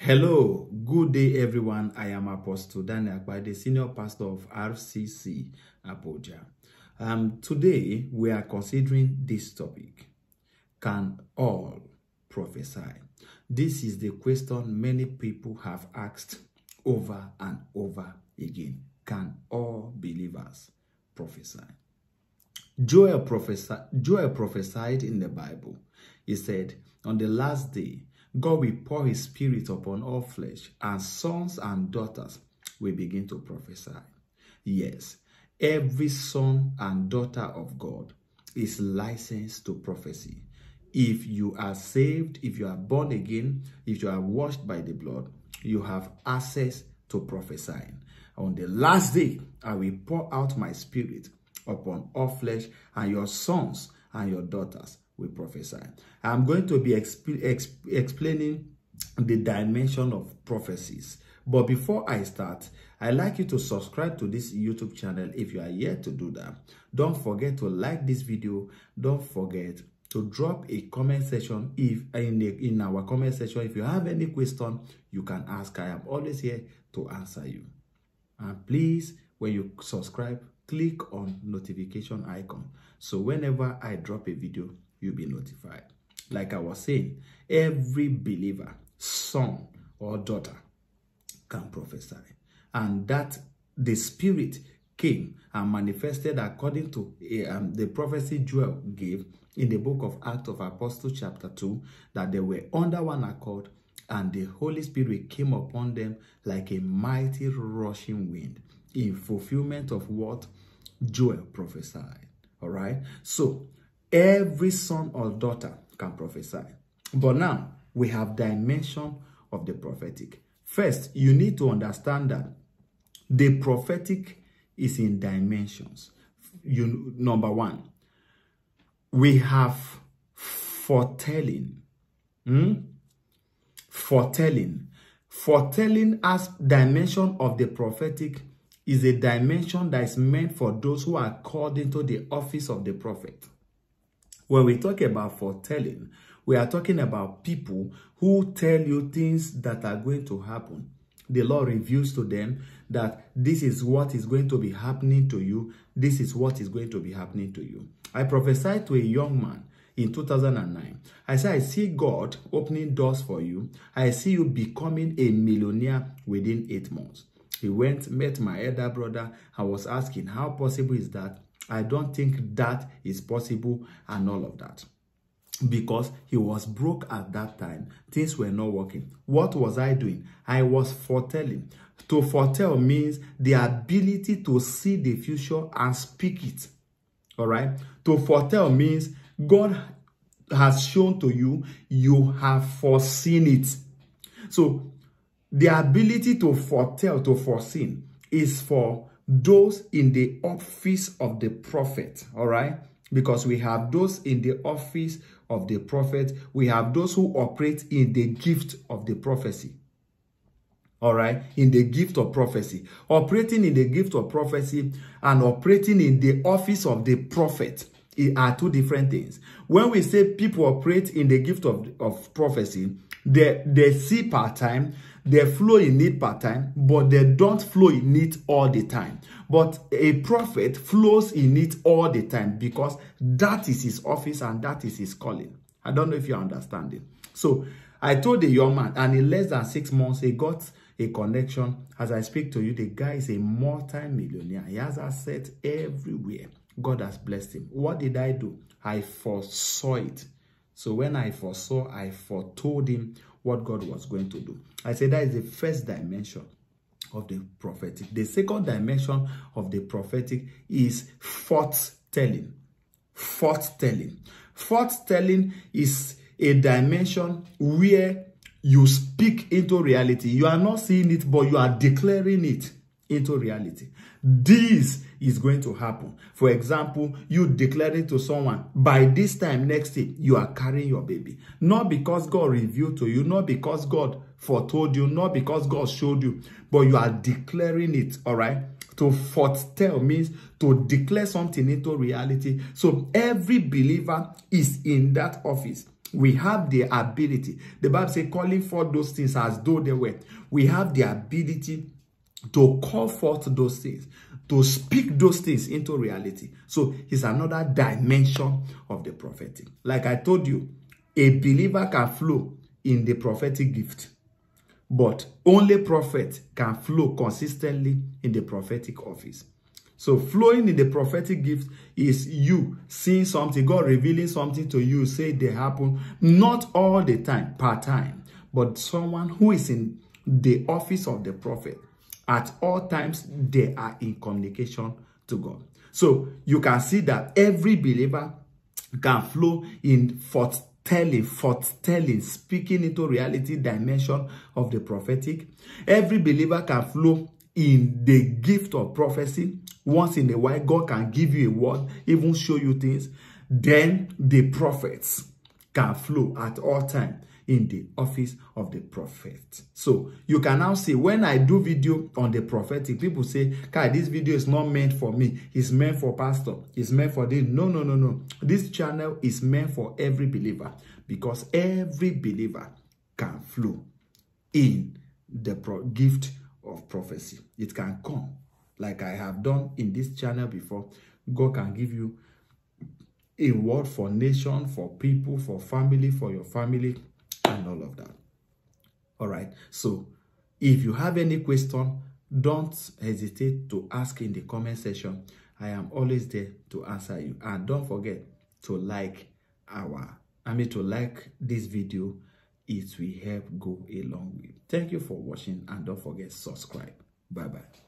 Hello, good day everyone. I am Apostle Daniel Akpai, the senior pastor of RCC Abuja. Today we are considering this topic. Can all prophesy? This is the question many people have asked over and over again. Can all believers prophesy? Joel prophesied in the Bible. He said, on the last day, God will pour his spirit upon all flesh, and sons and daughters will begin to prophesy. Yes, every son and daughter of God is licensed to prophecy. If you are saved, if you are born again, if you are washed by the blood, you have access to prophesying. On the last day, I will pour out my spirit upon all flesh, and your sons and your daughters will prophesy. I'm going to be explaining the dimension of prophecies. But before I start, I'd like you to subscribe to this YouTube channel if you are yet to do that. Don't forget to like this video. Don't forget to drop a comment section in our comment section. If you have any question, you can ask. I am always here to answer you. And please, when you subscribe, click on notification icon. So whenever I drop a video, you'll be notified. Like I was saying, every believer, son or daughter, can prophesy. And that the Spirit came and manifested according to the prophecy Joel gave in the book of Acts of Apostles chapter 2, that they were under one accord, and the Holy Spirit came upon them like a mighty rushing wind, in fulfillment of what Joel prophesied. All right? So, every son or daughter can prophesy. But now, we have dimension of the prophetic. First, you need to understand that the prophetic is in dimensions. Number one, we have foretelling. Foretelling as dimension of the prophetic is a dimension that is meant for those who are called into the office of the prophet. When we talk about foretelling, we are talking about people who tell you things that are going to happen. The Lord reveals to them that this is what is going to be happening to you. This is what is going to be happening to you. I prophesied to a young man in 2009. I said, I see God opening doors for you. I see you becoming a millionaire within 8 months. He went, met my elder brother. I was asking, how possible is that? I don't think that is possible and all of that. Because he was broke at that time. Things were not working. What was I doing? I was foretelling. To foretell means the ability to see the future and speak it. All right? To foretell means God has shown to you, you have foreseen it. So, the ability to foretell, to foresee, is for those in the office of the prophet, all right? Because we have those in the office of the prophet. We have those who operate in the gift of the prophecy, all right? In the gift of prophecy. Operating in the gift of prophecy and operating in the office of the prophet are two different things. When we say people operate in the gift of prophecy, they see part-time, they flow in it part-time, but they don't flow in it all the time. But a prophet flows in it all the time because that is his office and that is his calling. I don't know if you understand it. So I told the young man, and in less than 6 months, he got a connection. As I speak to you, the guy is a multi-millionaire. He has assets everywhere. God has blessed him. What did I do? I foresaw it. So when I foresaw, I foretold him what God was going to do. I said that is the first dimension of the prophetic. The second dimension of the prophetic is foretelling. Foretelling. Foretelling is a dimension where you speak into reality. You are not seeing it, but you are declaring it into reality. This is going to happen. For example, you declare it to someone, by this time next year, you are carrying your baby. Not because God revealed to you, not because God foretold you, not because God showed you, but you are declaring it, all right? To foretell means to declare something into reality. So every believer is in that office. We have the ability. The Bible says, calling forth those things as though they were. We have the ability to call forth those things, to speak those things into reality. So it's another dimension of the prophetic. Like I told you, a believer can flow in the prophetic gift, but only prophet can flow consistently in the prophetic office. So flowing in the prophetic gift is you seeing something, God revealing something to you, say they happen, not all the time, part time, but someone who is in the office of the prophet. At all times, they are in communication to God. So you can see that every believer can flow in forth-telling, speaking into reality dimension of the prophetic. Every believer can flow in the gift of prophecy. Once in a while, God can give you a word, even show you things. Then the prophets can flow at all times in the office of the prophet. So you can now see, when I do video on the prophetic, people say, "Kai, this video is not meant for me. It's meant for pastor. It's meant for this." No, no, no, no. This channel is meant for every believer, because every believer can flow in the gift of prophecy. It can come, like I have done in this channel before. God can give you a word for nation, for people, for family, for your family, and all of that. All right. So if you have any question, don't hesitate to ask in the comment section. I am always there to answer you. And don't forget to like this video. It will help go a long way. Thank you for watching, and don't forget subscribe. Bye bye.